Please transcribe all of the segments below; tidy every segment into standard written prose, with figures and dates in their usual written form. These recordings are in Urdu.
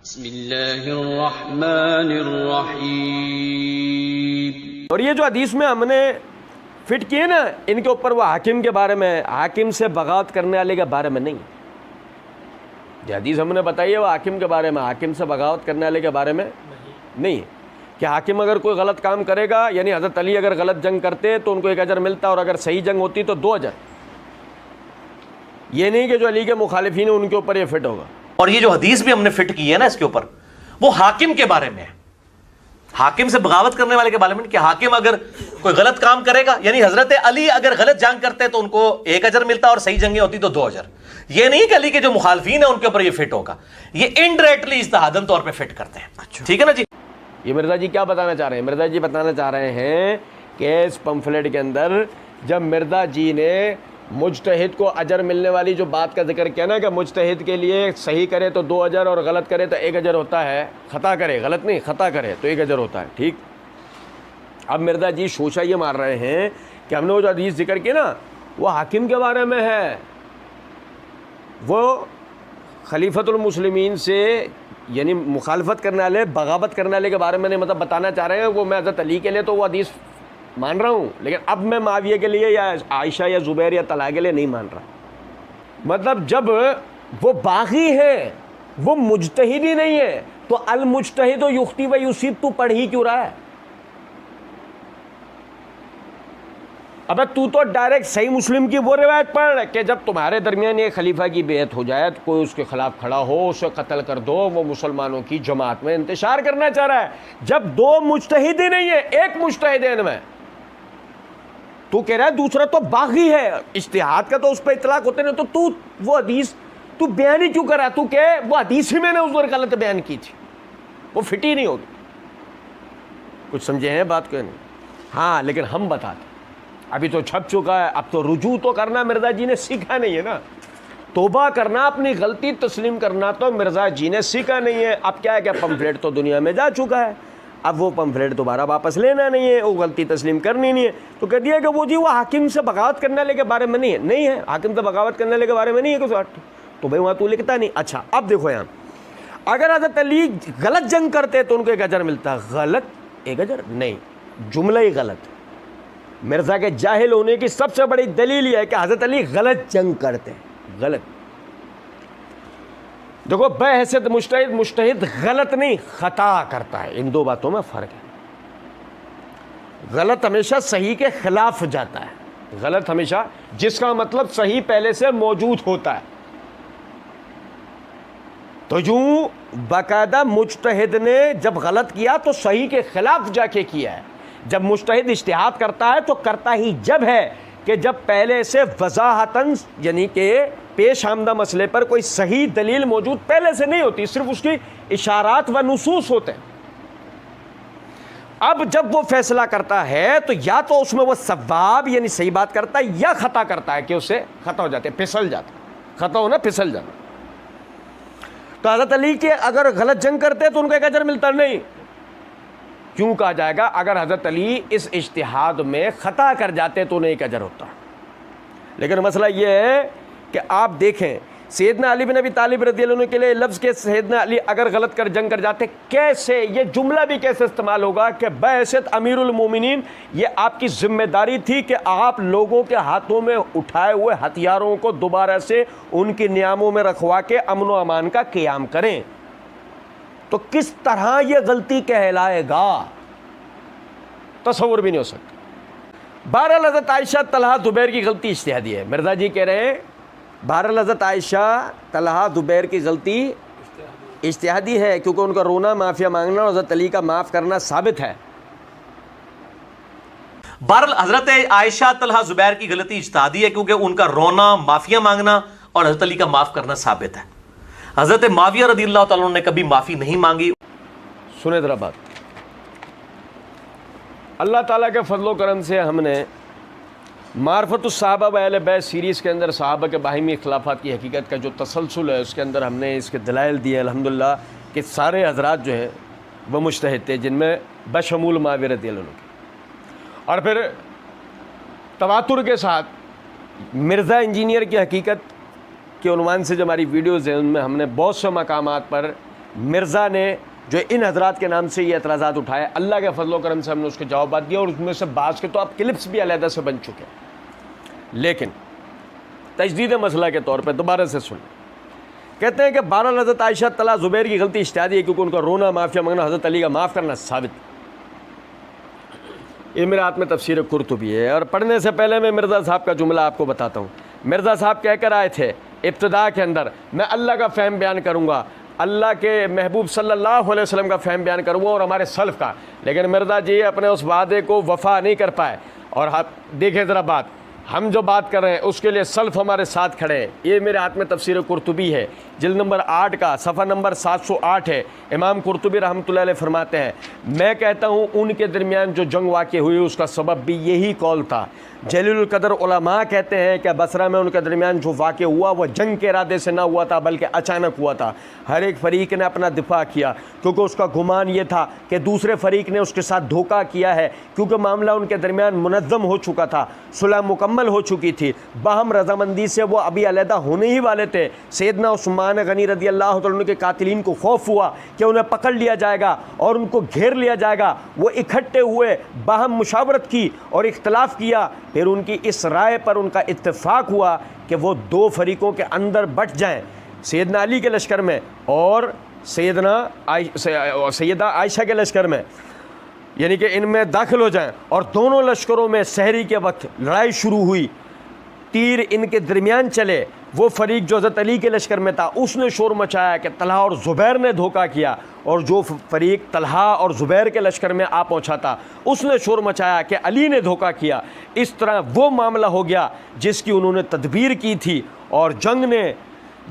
بسم اللہ الرحمن الرحیم. اور یہ جو حدیث میں ہم نے فٹ کیے نا ان کے اوپر، وہ حاکم کے بارے میں، حاکم سے بغاوت کرنے والے کے بارے میں نہیں. جو حدیث ہم نے بتائی ہے وہ حاکم کے بارے میں، حاکم سے بغاوت کرنے والے کے بارے میں نہیں ہے. کہ حاکم اگر کوئی غلط کام کرے گا، یعنی حضرت علی اگر غلط جنگ کرتے تو ان کو 1 اجر ملتا، اور اگر صحیح جنگ ہوتی تو 2 اجر. یہ نہیں کہ جو علی کے مخالفین ہیں ان کے اوپر یہ فٹ ہوگا. اور یہ جو حدیث بھی ہم نے فٹ کی ہے نا اس کے اوپر، وہ حاکم کے بارے میں ہے، حاکم سے بغاوت کرنے والے کے بارے میں. کہ حاکم اگر کوئی غلط کام کرے گا، یعنی حضرت علی اگر غلط جنگ کرتے تو ان کو 1 اجر ملتا، اور صحیح جنگیں ہوتی تو 2 اجر. یہ نہیں کہ علی کے جو مخالفین ہیں ان کے اوپر یہ فٹ ہوگا، یہ انڈائریکٹلی اجتہاداً طور پہ فٹ کرتے ہیں. ٹھیک ہے نا جی. یہ مرزا جی کیا بتانا چاہ رہے ہیں؟ مرزا جی بتانا چاہ رہے ہیں کہ اس پمفلیٹ کے اندر جب مرزا جی نے مجتہد کو اجر ملنے والی جو بات کا ذکر کیا نا، کہ مجتہد کے لیے صحیح کرے تو 2 اجر اور غلط کرے تو 1 اجر ہوتا ہے، خطا کرے، غلط نہیں، خطا کرے تو 1 اجر ہوتا ہے. ٹھیک. اب مرزا جی شوشہ یہ مار رہے ہیں کہ ہم نے وہ جو حدیث ذکر کی نا وہ حاکم کے بارے میں ہے، وہ خلیفۃ المسلمین سے یعنی مخالفت کرنے والے، بغاوت کرنے والے کے بارے میں نہیں. مطلب بتانا چاہ رہے ہیں وہ میں حضرت علی کے لیے تو وہ حدیث مان رہا ہوں، لیکن اب میں معاویہ کے لیے یا عائشہ یا زبیر یا طلحہ کے لیے نہیں مان رہا. مطلب جب وہ باغی ہے، وہ مجتہد ہی نہیں ہے، تو المجتہد یخطئ و یصیب تو پڑھ ہی کیوں رہا ہے؟ ابے تو ڈائریکٹ صحیح مسلم کی وہ روایت پڑھ کہ جب تمہارے درمیان ایک خلیفہ کی بیعت ہو جائے تو کوئی اس کے خلاف کھڑا ہو، اسے قتل کر دو، وہ مسلمانوں کی جماعت میں انتشار کرنا چاہ رہا ہے. جب 2 مجتہد ہی نہیں ہے، ایک مجتہد ہے ان میں، تو کہہ رہا ہے دوسرا تو باغی ہے، اجتہاد کا تو اس پہ اطلاق ہوتے نہیں، تو وہ حدیث تو بیان ہی کیوں کرا؟ تو کہ وہ حدیث ہی میں نے اس وقت غلط بیان کی تھی، وہ فٹ ہی نہیں ہوگی. کچھ سمجھے ہیں بات کو؟ نہیں. ہاں لیکن ہم بتاتے، ابھی تو چھپ چکا ہے، اب تو رجوع تو کرنا مرزا جی نے سیکھا نہیں ہے نا. توبہ کرنا، اپنی غلطی تسلیم کرنا تو مرزا جی نے سیکھا نہیں ہے. اب کیا ہے کہ پمفلیٹ تو دنیا میں جا چکا ہے، اب وہ پمفلیٹ دوبارہ واپس لینا نہیں ہے، وہ غلطی تسلیم کرنی نہیں ہے. تو کہہ دیا کہ وہ جی وہ حاکم سے بغاوت کرنے والے کے بارے میں نہیں ہے. نہیں ہے، حاکم سے بغاوت کرنے والے کے بارے میں نہیں ہے کچھ. تو بھائی وہاں تو لکھتا نہیں. اچھا اب دیکھو یہاں، اگر حضرت علی غلط جنگ کرتے تو ان کو 1 اجر ملتا. غلط 1 اجر نہیں، جملہ ہی غلط. مرزا کے جاہل ہونے کی سب سے بڑی دلیل یہ ہے کہ حضرت علی غلط جنگ کرتے ہیں. غلط دیکھو، بحیثیت مجتہد غلط نہیں خطا کرتا ہے. ان 2 باتوں میں فرق ہے. غلط ہمیشہ صحیح کے خلاف جاتا ہے. غلط ہمیشہ جس کا مطلب صحیح پہلے سے موجود ہوتا ہے. تو یوں باقاعدہ مجتہد نے جب غلط کیا تو صحیح کے خلاف جا کے کیا ہے. جب مجتہد اجتہاد کرتا ہے تو کرتا ہی جب ہے کہ جب پہلے سے وضاحتاً، یعنی کہ پیش آمدہ مسئلے پر کوئی صحیح دلیل موجود پہلے سے نہیں ہوتی، صرف اس کی اشارات و نصوص ہوتے ہیں. اب جب وہ فیصلہ کرتا ہے تو یا تو اس میں وہ صواب یعنی صحیح بات کرتا ہے، یا خطا کرتا ہے کہ اس سے خطا ہو جاتے ہیں، پھسل جاتا. خطا ہونا پھسل جانا. تو حضرت علی کے اگر غلط جنگ کرتے تو ان کو 1 اجر ملتا نہیں. کیوں کہا جائے گا؟ اگر حضرت علی اس اجتہاد میں خطا کر جاتے تو انہیں 1 اجر ہوتا. لیکن مسئلہ یہ ہے کہ آپ دیکھیں سیدنا علی بن ابی طالب رضی اللہ عنہ کے لیے لفظ کے سیدنا علی اگر غلط کر جنگ کر جاتے، کیسے یہ جملہ بھی کیسے استعمال ہوگا کہ بحیثیت امیر المومنین یہ آپ کی ذمہ داری تھی کہ آپ لوگوں کے ہاتھوں میں اٹھائے ہوئے ہتھیاروں کو دوبارہ سے ان کی نیاموں میں رکھوا کے امن و امان کا قیام کریں. تو کس طرح یہ غلطی کہلائے گا؟ تصور بھی نہیں ہو سکتا. بہرحال حضرت عائشہ طلحہ زبیر کی غلطی اجتہادی ہے. مرزا جی کہہ رہے ہیں بہرحال حضرت عائشہ طلحہ زبیر کی غلطی اجتہادی ہے، کیونکہ ان کا رونا، معافیا مانگنا اور حضرت علی کا معاف کرنا ثابت ہے. بہرحال حضرت عائشہ طلحہ زبیر کی غلطی اجتہادی ہے کیونکہ ان کا رونا، معافیا مانگنا اور حضرت علی کا معاف کرنا ثابت ہے. حضرت معاویہ رضی اللہ تعالیٰ عنہ نے کبھی معافی نہیں مانگی. سنیں ذرا بات. اللہ تعالیٰ کے فضل و کرم سے ہم نے معرفت الصحابہ و اہل بیت سیریز کے اندر صحابہ کے باہمی اختلافات کی حقیقت کا جو تسلسل ہے اس کے اندر ہم نے اس کے دلائل دیے الحمدللہ کہ سارے حضرات جو ہیں وہ مجتہد تھے، جن میں بشمول معاویہ رضی اللہ عنہ کی. اور پھر تواتر کے ساتھ مرزا انجینئر کی حقیقت کے عنوان سے جو ہماری ویڈیوز ہیں ان میں ہم نے بہت سے مقامات پر مرزا نے جو ان حضرات کے نام سے یہ اعتراضات اٹھائے، اللہ کے فضل و کرم سے ہم نے اس کے جوابات دیے، اور اس میں سے بعض کے تو اب کلپس بھی علیحدہ سے بن چکے ہیں، لیکن تجدید مسئلہ کے طور پہ دوبارہ سے سن، کہتے ہیں کہ بہرحال حضرت عائشہ طلع زبیر کی غلطی اجتہادی ہے، کیونکہ ان کا رونا معافیا مانگنا حضرت علی کا معاف کرنا ثابت۔ یہ میرے ہاتھ میں تفسیر قرطبی ہے، اور پڑھنے سے پہلے میں مرزا صاحب کا جملہ آپ کو بتاتا ہوں۔ مرزا صاحب کہہ کر آئے تھے ابتدا کے اندر، میں اللہ کا فہم بیان کروں گا، اللہ کے محبوب صلی اللہ علیہ وسلم کا فہم بیان کروں گا اور ہمارے سلف کا، لیکن مرزا جی اپنے اس وعدے کو وفا نہیں کر پائے۔ اور دیکھیں ذرا بات، ہم جو بات کر رہے ہیں اس کے لیے سلف ہمارے ساتھ کھڑے ہیں۔ یہ میرے ہاتھ میں تفسیر قرطبی ہے، جلد نمبر 8 کا صفحہ نمبر 708 ہے۔ امام قرطبی رحمۃ اللہ علیہ فرماتے ہیں، میں کہتا ہوں ان کے درمیان جو جنگ واقع ہوئی اس کا سبب بھی یہی قول تھا۔ جلیل القدر علماء کہتے ہیں کہ بصرہ میں ان کے درمیان جو واقع ہوا وہ جنگ کے ارادے سے نہ ہوا تھا بلکہ اچانک ہوا تھا۔ ہر ایک فریق نے اپنا دفاع کیا کیونکہ اس کا گمان یہ تھا کہ دوسرے فریق نے اس کے ساتھ دھوکہ کیا ہے، کیونکہ معاملہ ان کے درمیان منظم ہو چکا تھا، صلح مکمل ہو چکی تھی، باہم رضامندی سے وہ ابھی علیحدہ ہونے ہی والے تھے۔ سیدنا عثمان غنی رضی اللہ تعالیٰ عنہ کے قاتلین کو خوف ہوا کہ انہیں پکڑ لیا جائے گا اور ان کو گھیر لیا جائے گا۔ وہ اکٹھے ہوئے، باہم مشاورت کی اور اختلاف کیا، پھر ان کی اس رائے پر ان کا اتفاق ہوا کہ وہ دو فریقوں کے اندر بٹ جائیں، سیدنا علی کے لشکر میں اور سیدہ عائشہ کے لشکر میں، یعنی کہ ان میں داخل ہو جائیں، اور دونوں لشکروں میں سحری کے وقت لڑائی شروع ہوئی، تیر ان کے درمیان چلے۔ وہ فریق جو حضرت علی کے لشکر میں تھا اس نے شور مچایا کہ طلحہ اور زبیر نے دھوکہ کیا، اور جو فریق طلحہ اور زبیر کے لشکر میں آ پہنچا تھا اس نے شور مچایا کہ علی نے دھوکہ کیا۔ اس طرح وہ معاملہ ہو گیا جس کی انہوں نے تدبیر کی تھی، اور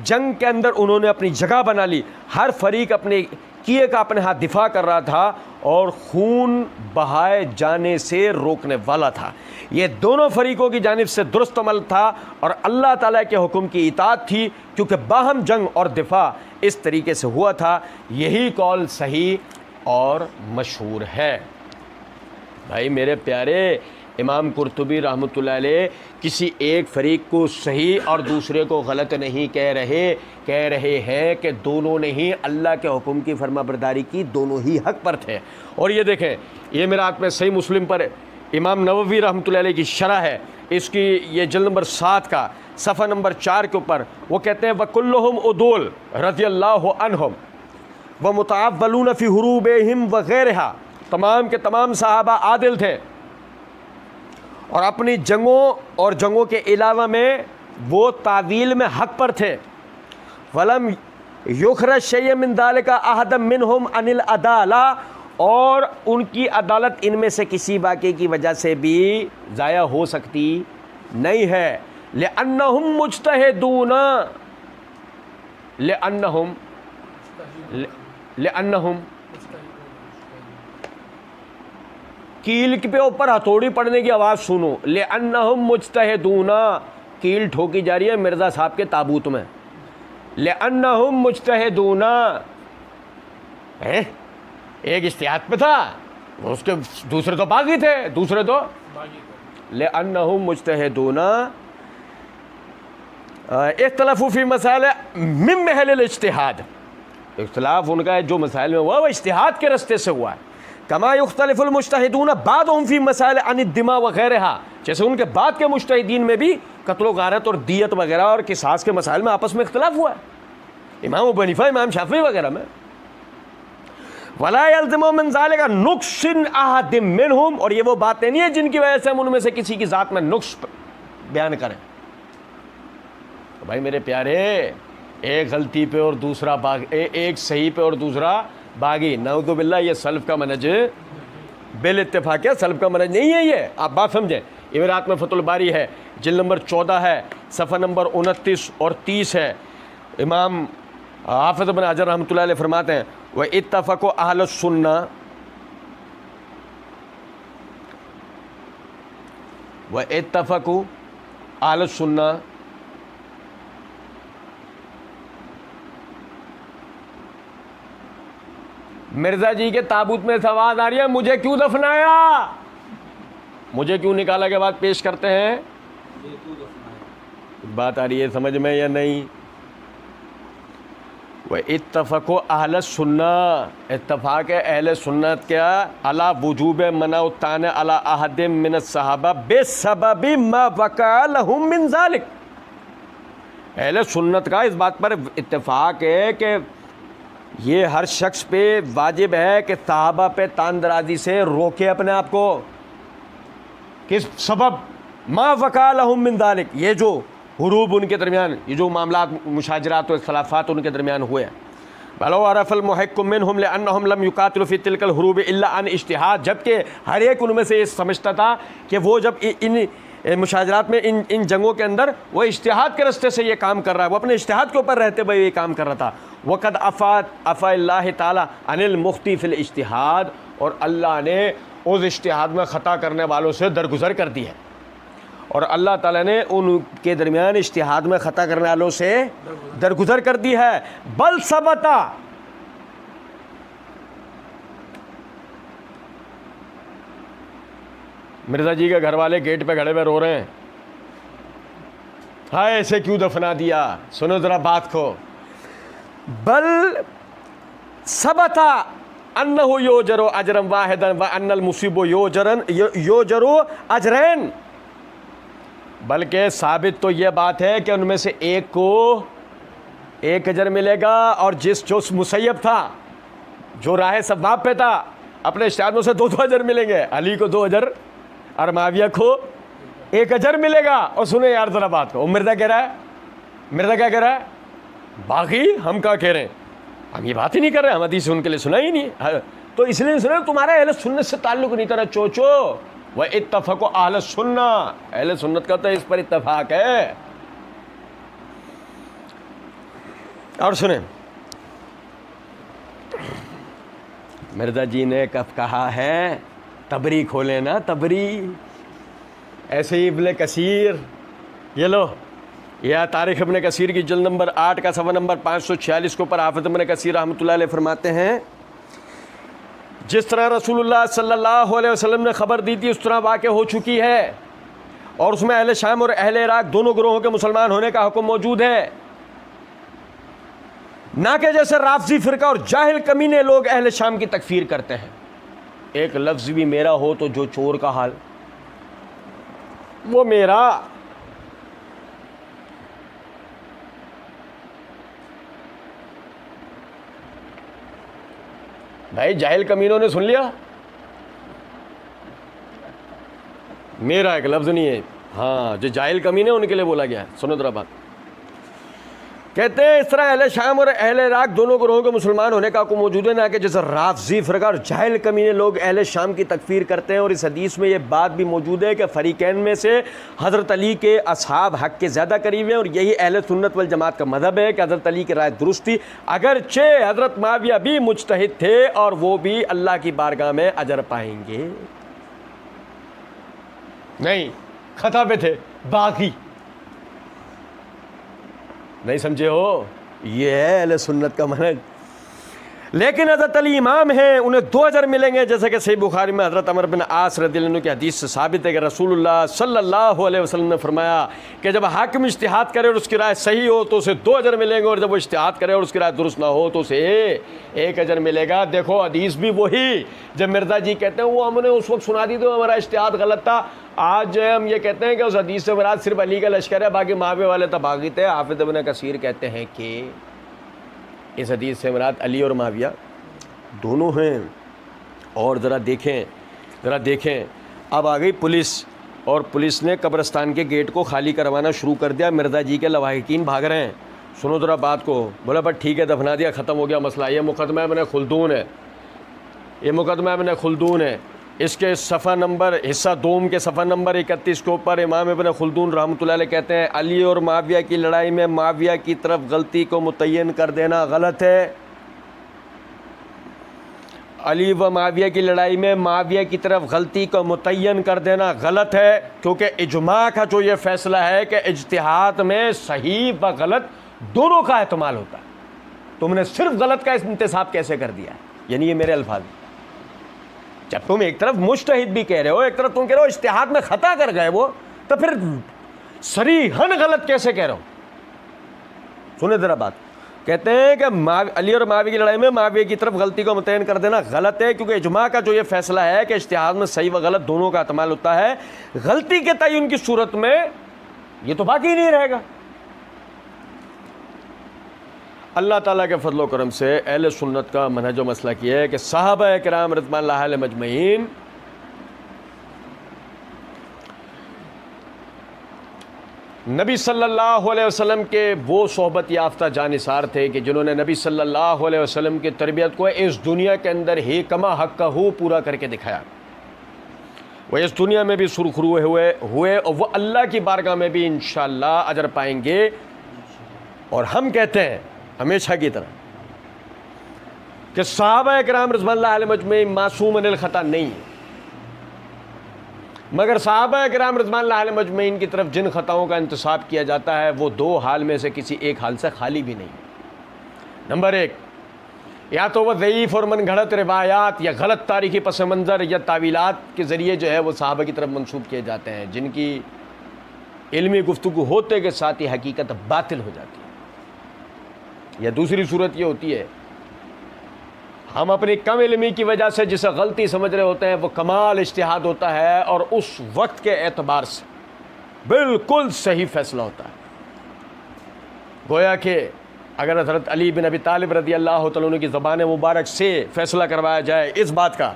جنگ کے اندر انہوں نے اپنی جگہ بنا لی، ہر فریق اپنے کیے کا اپنے ہاتھ دفاع کر رہا تھا اور خون بہائے جانے سے روکنے والا تھا۔ یہ دونوں فریقوں کی جانب سے درست عمل تھا اور اللہ تعالیٰ کے حکم کی اطاعت تھی، کیونکہ باہم جنگ اور دفاع اس طریقے سے ہوا تھا۔ یہی قول صحیح اور مشہور ہے۔ بھائی میرے پیارے، امام قرطبی رحمۃ اللہ علیہ کسی ایک فریق کو صحیح اور دوسرے کو غلط نہیں کہہ رہے ہیں کہ دونوں نے ہی اللہ کے حکم کی فرما برداری کی، دونوں ہی حق پر تھے۔ اور یہ دیکھیں، یہ میرے ہاتھ میں صحیح مسلم پر امام نووی رحمۃ اللہ علیہ کی شرح ہے، اس کی یہ جلد نمبر 7 کا صفحہ نمبر 4 کے اوپر وہ کہتے ہیں وَكُلُّهُمْ عُدُولٌ رضی اللہ عنہم وَمُتَعَوَّلُونَ فِي حُرُوبِهِمْ وَغَيْرِهَا، تمام کے تمام صحابہ عادل تھے اور اپنی جنگوں اور جنگوں کے علاوہ میں وہ تعویل میں حق پر تھے۔ وَلَمْ يُخْرَجْ شَيْءٌ مِّن ذَلِكَ أَحَدٌ مِّنْهُمْ عَنِ الْعَدَالَةِ، اور ان کی عدالت ان میں سے کسی واقعے کی وجہ سے بھی ضائع ہو سکتی نہیں ہے۔ لِأَنَّهُمْ مُجْتَهِدُونَ لِأَنَّهُمْ کیل کے اوپر ہتھوڑی پڑنے کی آواز سنو، لِأَنَّهُمْ مُجْتَهِدُونَ، کیل ٹھوکی جا رہی ہے مرزا صاحب کے تابوت میں، لِأَنَّهُمْ مُجْتَهِدُونَ، ایک اجتہاد پہ تھا، اس کے دوسرے تو باغی تھے، لِأَنَّهُمْ مُجْتَهِدُونَ اختلافوا فی مسائل من محل الاجتہاد، اختلاف ان کا ہے جو مسائل میں ہوا وہ اجتہاد کے رستے سے ہوا ہے۔ کما یختلف المجتہدون بعضهم فی مسائل عن الدماء وغیرها، جیسے ان کے بعد کے مجتہدین میں بھی قتل و غارت اور دیت وغیرہ اور قصاص کے مسائل میں آپس میں اختلاف ہوا ہے، امام ابو حنیفہ، امام شافعی وغیرہ میں۔ ولا یلزم من ذلك نقص احد منهم، اور یہ وہ باتیں نہیں ہیں جن کی وجہ سے ہم ان میں سے کسی کی ذات میں نقص بیان کریں۔ بھائی میرے پیارے، ایک غلطی پہ اور دوسرا ایک صحیح پہ اور دوسرا باغی، نعوذ باللہ، یہ سلف کا منہج بالاتفاق ہے، سلف کا منہج نہیں ہے۔ یہ آپ بات سمجھیں، یہ میرے ہاتھ میں فتح الباری ہے، جلد نمبر 14 ہے، صفحہ نمبر 29 اور 30 ہے۔ امام حافظ ابن حجر رحمۃ اللہ علیہ فرماتے ہیں وَاتَّفَقُوا أَهْلُ السُّنَّةِ وَاتَّفَقُوا أَهْلُ السُّنَّةِ مرزا جی کے تابوت میں آواز آ رہی ہے، مجھے کیوں دفنایا، مجھے کیوں نکالا کے بعد پیش کرتے ہیں، بات آ رہی ہے سمجھ میں یا نہیں؟ اتفقوا اہل السنہ، اتفاق ہے اہل سنت کیا علی وجوب منع الطعن علی احد من الصحابہ بسبب ما وقع لهم من ذلک. اہل سنت کا اس بات پر اتفاق ہے کہ یہ ہر شخص پہ واجب ہے کہ صحابہ پہ تان درازی سے روکے اپنے آپ کو. کس سبب؟ ما وقع لهم من ذلک، یہ جو حروب ان کے درمیان، یہ جو معاملات مشاجرات و اختلافات ان کے درمیان ہوئے ہیں. بلو عرف المحق منهم لانهم لم يقاتلوا في تلك الحروب الا عن اجتهاد، جبکہ ہر ایک ان میں سے یہ سمجھتا تھا کہ وہ جب ان مشاجرات میں ان جنگوں کے اندر وہ اجتہاد کے راستے سے یہ کام کر رہا ہے، وہ اپنے اجتہاد کے اوپر رہتے ہوئے یہ کام کر رہا تھا. وقد عفا اللہ تعالی عن المخطی فی الاجتہاد، اور اللہ نے اس اجتہاد میں خطا کرنے والوں سے درگزر کر دی ہے، اور اللہ تعالیٰ نے ان کے درمیان اجتہاد میں خطا کرنے والوں سے درگزر کر دی ہے. بل ثبتا، مرزا جی کے گھر والے گیٹ پہ کھڑے ہوئے رو رہے ہیں، ہائے ایسے کیوں دفنا دیا. سنو ذرا بات کو. بل ثبتا انہ یوجر اجرا واحدا وان المصیب یوجر اجرین، بلکہ ثابت تو یہ بات ہے کہ ان میں سے ایک کو ایک اجر ملے گا، اور جو مسیب تھا، جو راہ ثواب پہ تھا، اپنے اجتہاد میں سے 2 اجر ملیں گے. علی کو 2 اجر اور معاویہ کو 1 اجر ملے گا. اور سنیں یار ذرا بات کو، مرزا کہہ رہا ہے، مرزا کیا کہہ رہا ہے؟ باقی ہم کیا کہہ رہے ہیں، ہم یہ بات ہی نہیں کر رہے، ہم حدیث ان کے لیے سنا ہی نہیں. تو اس لیے سنا تمہارا اہل سنت سے تعلق نہیں تھا چوچو. وہ اتفقوا اہل السنہ، اہل سنت کا تو اس پر اتفاق ہے. اور سنیں، مرزا جی نے کب کہا ہے تبری کھولے نا، تبری. ایسے ہی ابن کثیر، یہ لو، یہ تاریخ ابن کثیر کی جلد نمبر 8 کا صفحہ نمبر 546 کے اوپر حافظ ابن کثیر رحمۃ اللہ علیہ فرماتے ہیں، جس طرح رسول اللہ صلی اللہ علیہ وسلم نے خبر دی تھی اس طرح واقع ہو چکی ہے، اور اس میں اہل شام اور اہل عراق دونوں گروہوں کے مسلمان ہونے کا حکم موجود ہے. نہ کہ جیسے رافضی فرقہ اور جاہل کمینے لوگ اہل شام کی تکفیر کرتے ہیں. ایک لفظ بھی میرا ہو تو جو چور کا حال وہ میرا. بھائی جاہل کمینوں نے سن لیا، میرا ایک لفظ نہیں ہے. ہاں جو جاہل کمینے ان کے لیے بولا گیا ہے. سنو ذرا بات. کہتے ہیں اس طرح اہل شام اور اہل عراق دونوں گروہوں کے مسلمان ہونے کا حکم موجود ہے، نہ کہ جیسے رافضی فرقہ اور جاہل کمینے لوگ اہل شام کی تکفیر کرتے ہیں. اور اس حدیث میں یہ بات بھی موجود ہے کہ فریقین میں سے حضرت علی کے اصحاب حق کے زیادہ قریب ہیں، اور یہی اہل سنت والجماعت کا مذہب ہے کہ حضرت علی کی رائے درست تھی، اگرچہ حضرت معاویہ بھی مجتہد تھے اور وہ بھی اللہ کی بارگاہ میں اجر پائیں گے. نہیں خطا پہ تھے، باقی نہیں سمجھے ہو. یہ ہے اہل سنت کا منہج. لیکن حضرت علی امام ہیں، انہیں 2 اجر ملیں گے، جیسے کہ صحیح بخاری میں حضرت عمر بن عاص رضی اللہ عنہ کی حدیث سے ثابت ہے کہ رسول اللہ صلی اللہ علیہ وسلم نے فرمایا کہ جب حاکم اجتہاد کرے اور اس کی رائے صحیح ہو تو اسے 2 اجر ملیں گے، اور جب وہ اجتہاد کرے اور اس کی رائے درست نہ ہو تو اسے 1 اجر ملے گا. دیکھو حدیث بھی وہی، جب مرزا جی کہتے ہیں وہ ہم نے اس وقت سنا دی تو ہمارا اجتہاد غلط تھا. آج جو ہے ہم یہ کہتے ہیں کہ اس حدیث سے مراد صرف علی کا لشکر ہے، باقی معاویہ والے تباغی تھے. حافظ ابن کثیر کہتے ہیں کہ اس حدیث سے مراد علی اور معاویہ دونوں ہیں. اور ذرا دیکھیں اب آ گئی پولیس، اور پولیس نے قبرستان کے گیٹ کو خالی کروانا شروع کر دیا. مرزا جی کے لواحقین بھاگ رہے ہیں. سنو ذرا بات کو. بولا بس ٹھیک ہے دفنا دیا، ختم ہو گیا مسئلہ. یہ مقدمہ ابن خلدون ہے، یہ مقدمہ ابن خلدون ہے. اس کے صفحہ نمبر حصہ دوم کے صفحہ نمبر 31 کے اوپر امام ابن خلدون رحمۃ اللہ علیہ کہتے ہیں علی اور معاویہ کی لڑائی میں معاویہ کی طرف غلطی کو متعین کر دینا غلط ہے. علی و معاویہ کی لڑائی میں معاویہ کی طرف غلطی کو متعین کر دینا غلط ہے، کیونکہ اجماع کا جو یہ فیصلہ ہے کہ اجتہاد میں صحیح و غلط دونوں کا احتمال ہوتا ہے. تم نے صرف غلط کا انتصاب کیسے کر دیا ہے؟ یعنی یہ میرے الفاظ ہیں. جب تم ایک طرف مجتہد بھی کہہ رہے ہو، ایک طرف تم کہہ رہے ہو اجتہاد میں خطا کر گئے وہ، تو پھر صریحاً غلط کیسے کہہ رہے ہو؟ سنیں ذرا بات. کہتے ہیں کہ علی اور معاویہ کی لڑائی میں معاویہ کی طرف غلطی کو متعین کر دینا غلط ہے، کیونکہ اجماع کا جو یہ فیصلہ ہے کہ اجتہاد میں صحیح و غلط دونوں کا احتمال ہوتا ہے، غلطی کے تعین کی صورت میں یہ تو باقی نہیں رہے گا۔ اللہ تعالیٰ کے فضل و کرم سے اہل سنت کا منہج و مسلک یہ ہے کہ صحابہ کرام رضوان اللہ علیہم اجمعین نبی صلی اللہ علیہ وسلم کے وہ صحبت یافتہ جانثار تھے کہ جنہوں نے نبی صلی اللہ علیہ وسلم کی تربیت کو اس دنیا کے اندر ہی کما حق ہو پورا کر کے دکھایا۔ وہ اس دنیا میں بھی سرخرو ہوئے اور وہ اللہ کی بارگاہ میں بھی انشاءاللہ اجر پائیں گے۔ اور ہم کہتے ہیں ہمیشہ کی طرح کہ صحابہ کرام رضوان اللہ علیہم اجمعین معصوم من الخطا نہیں ہیں، مگر صحابہ کرام رضوان اللہ علیہم اجمعین کی طرف جن خطاؤں کا انتساب کیا جاتا ہے وہ دو حال میں سے کسی ایک حال سے خالی بھی نہیں۔ نمبر ایک، یا تو وہ ضعیف اور من گھڑت روایات یا غلط تاریخی پس منظر یا تعویلات کے ذریعے جو ہے وہ صحابہ کی طرف منسوب کیے جاتے ہیں، جن کی علمی گفتگو ہوتے کے ساتھ ہی حقیقت باطل ہو جاتی ہے۔ یا دوسری صورت یہ ہوتی ہے ہم اپنی کم علمی کی وجہ سے جسے غلطی سمجھ رہے ہوتے ہیں وہ کمال اجتہاد ہوتا ہے اور اس وقت کے اعتبار سے بالکل صحیح فیصلہ ہوتا ہے۔ گویا کہ اگر حضرت علی بن ابی طالب رضی اللہ تعالیٰ عنہ کی زبان مبارک سے فیصلہ کروایا جائے اس بات کا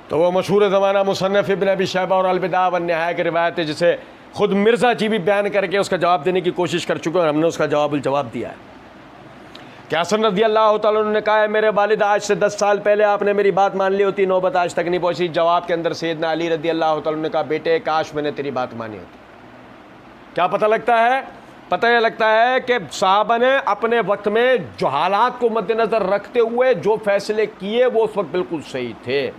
تو وہ مشہور زمانہ مصنف ابن ابی شیبہ اور البدایہ والنہایہ کی روایت ہے، جسے خود مرزا جی بھی بیان کر کے اس کا جواب دینے کی کوشش کر چکے اور ہم نے اس کا جواب دیا ہے کہ حسن رضی اللہ تعالیٰ عنہ نے کہا ہے میرے والد آج سے 10 سال پہلے آپ نے میری بات مان لی ہوتی، نوبت آج تک نہیں پہنچی۔ جواب کے اندر سیدنا علی رضی اللہ تعالیٰ عنہ نے کہا بیٹے کاش میں نے تیری بات مانی ہوتی۔ کیا پتہ لگتا ہے؟ پتہ یہ لگتا ہے کہ صحابہ نے اپنے وقت میں جو حالات کو مد نظر رکھتے ہوئے جو فیصلے کیے وہ اس وقت بالکل صحیح تھے۔